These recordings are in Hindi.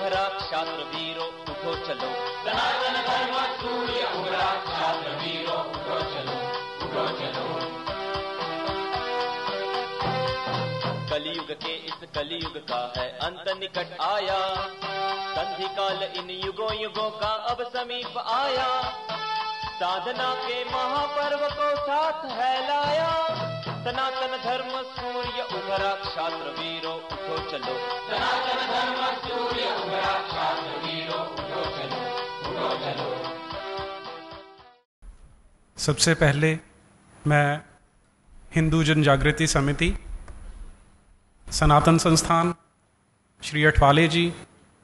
उभरा क्षात्र वीरों उठो चलो, सनातन धर्म सूर्य उभरा क्षात्र वीरों उठो चलो, उठो चलो। कलयुग के इस कलयुग का है अंत निकट आया, संधि काल इन युगों युगों का अब समीप आया, साधना के महापर्व को साथ है लाया, सनातन धर्म सूर्य उभरा क्षात्र वीरों उठो चलो, सनातन धर्म सूर्य उभरा क्षात्र वीरों उठो चलो, उठो चलो। सबसे पहले मैं हिंदू जन जागृति समिति, सनातन संस्थान, श्री अठवाले जी,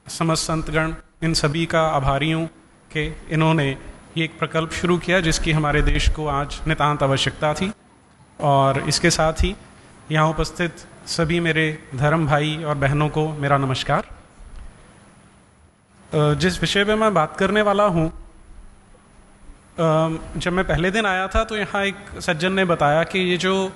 समस्त संतगण, इन सभी का आभारी हूँ कि इन्होंने ये एक प्रकल्प शुरू किया जिसकी हमारे देश को आज नितांत आवश्यकता थी। और इसके साथ ही यहाँ उपस्थित सभी मेरे धर्म भाई और बहनों को मेरा नमस्कार। जिस विषय पे मैं बात करने वाला हूँ, जब मैं पहले दिन आया था तो यहाँ एक सज्जन ने बताया कि ये जो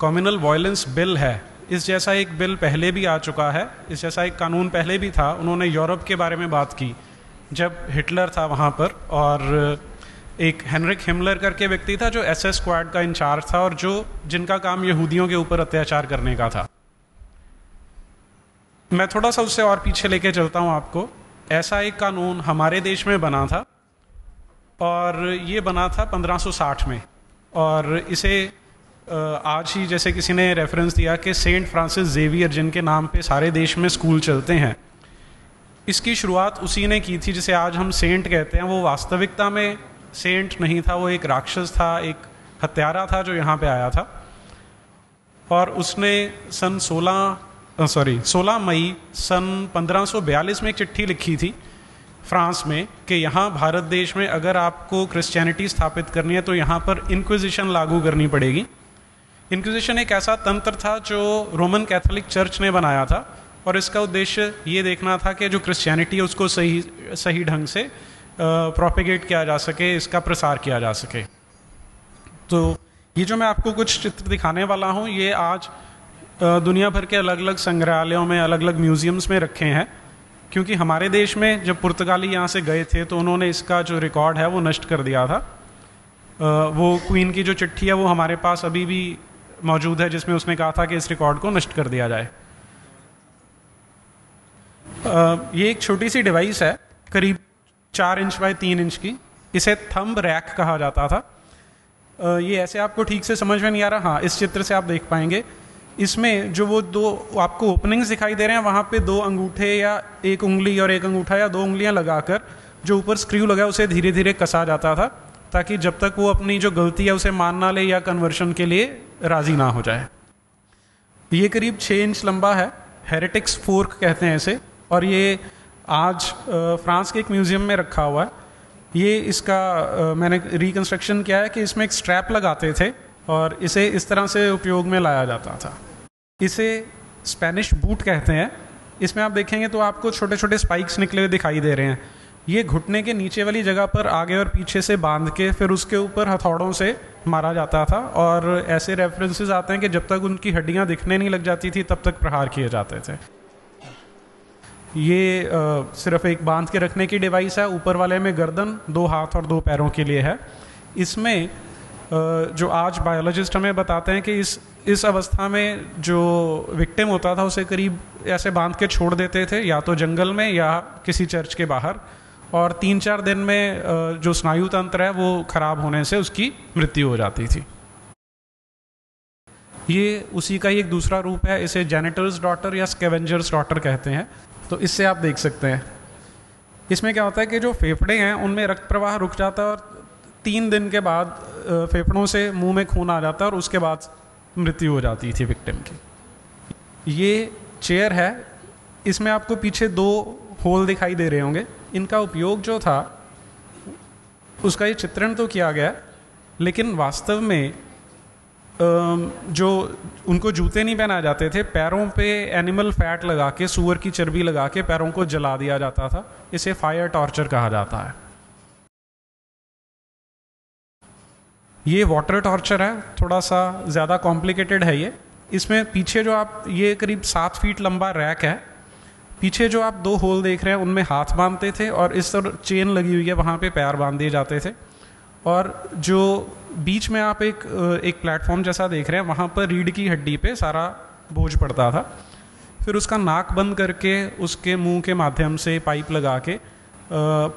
कम्युनल वायलेंस बिल है, इस जैसा एक बिल पहले भी आ चुका है, इस जैसा एक कानून पहले भी था। उन्होंने यूरोप के बारे में बात की जब हिटलर था वहाँ पर, और एक हेनरिक हिमलर करके व्यक्ति था जो एसएस स्क्वाड का इंचार्ज था और जिनका काम यहूदियों के ऊपर अत्याचार करने का था। मैं थोड़ा सा उससे और पीछे लेके चलता हूँ आपको। ऐसा एक कानून हमारे देश में बना था और ये बना था 1560 में, और इसे आज ही जैसे किसी ने रेफरेंस दिया कि सेंट फ्रांसिस जेवियर, जिनके नाम पे सारे देश में स्कूल चलते हैं, इसकी शुरुआत उसी ने की थी जिसे आज हम सेंट कहते हैं। वो वास्तविकता में सेंट नहीं था, वो एक राक्षस था, एक हत्यारा था जो यहाँ पे आया था। और उसने 16 मई सन 1542 में एक चिट्ठी लिखी थी फ्रांस में कि यहाँ भारत देश में अगर आपको क्रिश्चियनिटी स्थापित करनी है तो यहाँ पर इंक्विजिशन लागू करनी पड़ेगी। इंक्विजिशन एक ऐसा तंत्र था जो रोमन कैथोलिक चर्च ने बनाया था, और इसका उद्देश्य ये देखना था कि जो क्रिश्चियनिटी है उसको सही ढंग से प्रोपेगेट किया जा सके, इसका प्रसार किया जा सके। तो ये जो मैं आपको कुछ चित्र दिखाने वाला हूँ, ये आज दुनिया भर के अलग अलग संग्रहालयों में, अलग अलग म्यूजियम्स में रखे हैं, क्योंकि हमारे देश में जब पुर्तगाली यहाँ से गए थे तो उन्होंने इसका जो रिकॉर्ड है वो नष्ट कर दिया था। वो क्वीन की जो चिट्ठी है वो हमारे पास अभी भी मौजूद है, जिसमें उसने कहा था कि इस रिकॉर्ड को नष्ट कर दिया जाए। ये एक छोटी सी डिवाइस है, करीब 4 इंच बाय 3 इंच की। इसे थंब रैक कहा जाता था। ये ऐसे आपको ठीक से समझ में नहीं आ रहा, हाँ इस चित्र से आप देख पाएंगे। इसमें जो वो 2 आपको ओपनिंग्स दिखाई दे रहे हैं, वहाँ पे 2 अंगूठे या 1 उंगली और 1 अंगूठा या 2 उंगलियाँ लगाकर जो ऊपर स्क्रू लगा है उसे धीरे धीरे कसा जाता था, ताकि जब तक वो अपनी जो गलती है उसे मान ना ले या कन्वर्शन के लिए राजी ना हो जाए। ये करीब 6 इंच लंबा है, हेरेटिक्स फोर्क कहते हैं इसे, और ये आज फ्रांस के एक म्यूजियम में रखा हुआ है। ये इसका मैंने रिकंस्ट्रक्शन किया है कि इसमें एक स्ट्रैप लगाते थे और इसे इस तरह से उपयोग में लाया जाता था। इसे स्पेनिश बूट कहते हैं। इसमें आप देखेंगे तो आपको छोटे छोटे स्पाइक्स निकले हुए दिखाई दे रहे हैं। ये घुटने के नीचे वाली जगह पर आगे और पीछे से बांध के फिर उसके ऊपर हथौड़ों से मारा जाता था, और ऐसे रेफरेंसेस आते हैं कि जब तक उनकी हड्डियां दिखने नहीं लग जाती थी तब तक प्रहार किए जाते थे। ये सिर्फ एक बांध के रखने की डिवाइस है। ऊपर वाले में गर्दन, 2 हाथ और 2 पैरों के लिए है। इसमें जो आज बायोलॉजिस्ट हमें बताते हैं कि इस अवस्था में जो विक्टिम होता था उसे करीब ऐसे बांध के छोड़ देते थे, या तो जंगल में या किसी चर्च के बाहर, और 3-4 दिन में जो स्नायु तंत्र है वो खराब होने से उसकी मृत्यु हो जाती थी। ये उसी का ही एक दूसरा रूप है। इसे जेनिटर्स डॉटर या स्कैवेंजर्स डॉटर कहते हैं। तो इससे आप देख सकते हैं इसमें क्या होता है कि जो फेफड़े हैं उनमें रक्त प्रवाह रुक जाता है, और 3 दिन के बाद फेफड़ों से मुंह में खून आ जाता है, और उसके बाद मृत्यु हो जाती थी विक्टिम की। ये चेयर है, इसमें आपको पीछे 2 होल दिखाई दे रहे होंगे। इनका उपयोग जो था उसका ये चित्रण तो किया गया, लेकिन वास्तव में जो उनको जूते नहीं पहनाए जाते थे, पैरों पे एनिमल फैट लगा के, सूअर की चर्बी लगा के पैरों को जला दिया जाता था। इसे फायर टॉर्चर कहा जाता है। ये वाटर टॉर्चर है, थोड़ा सा ज़्यादा कॉम्प्लिकेटेड है ये। इसमें पीछे जो आप, ये करीब 7 फीट लंबा रैक है, पीछे जो आप 2 होल देख रहे हैं उनमें हाथ बांधते थे और इस तरह चेन लगी हुई है वहाँ पे पैर बांध दिए जाते थे। और जो बीच में आप एक प्लेटफॉर्म जैसा देख रहे हैं वहाँ पर रीढ़ की हड्डी पे सारा बोझ पड़ता था। फिर उसका नाक बंद करके उसके मुंह के माध्यम से पाइप लगा के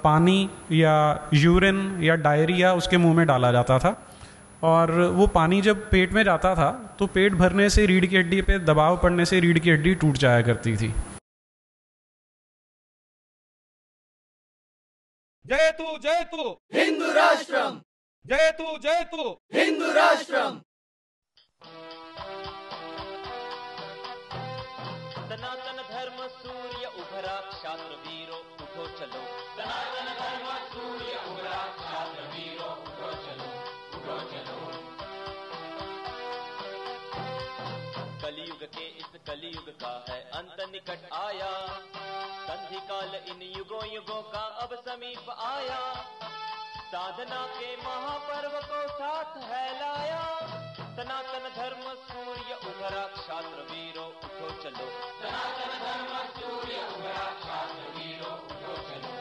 पानी या यूरिन या डायरिया उसके मुंह में डाला जाता था। और वो पानी जब पेट में जाता था तो पेट भरने से रीढ़ की हड्डी पे दबाव पड़ने से रीढ़ की हड्डी टूट जाया करती थी। जय तू हिंदू राष्ट्रम, जय तू हिंदू राष्ट्रम। सनातन धर्म सूर्य उभरा, क्षात्र वीरो उठो चलो। सनातन धर्म सूर्य उभरा, छात्र वीरो उठो चलो, उठो चलो। कलयुग के इस कलयुग का है अंत निकट आया, संधि काल इन युगों युगों का अब समीप आया। साधना के महापर्व को साथ है लाया, सनातन धर्म सूर्य उभरा, क्षात्र वीरो उठो चलो। सनातन धर्म सूर्य उभरा, छात्र वीरो उठो चलो।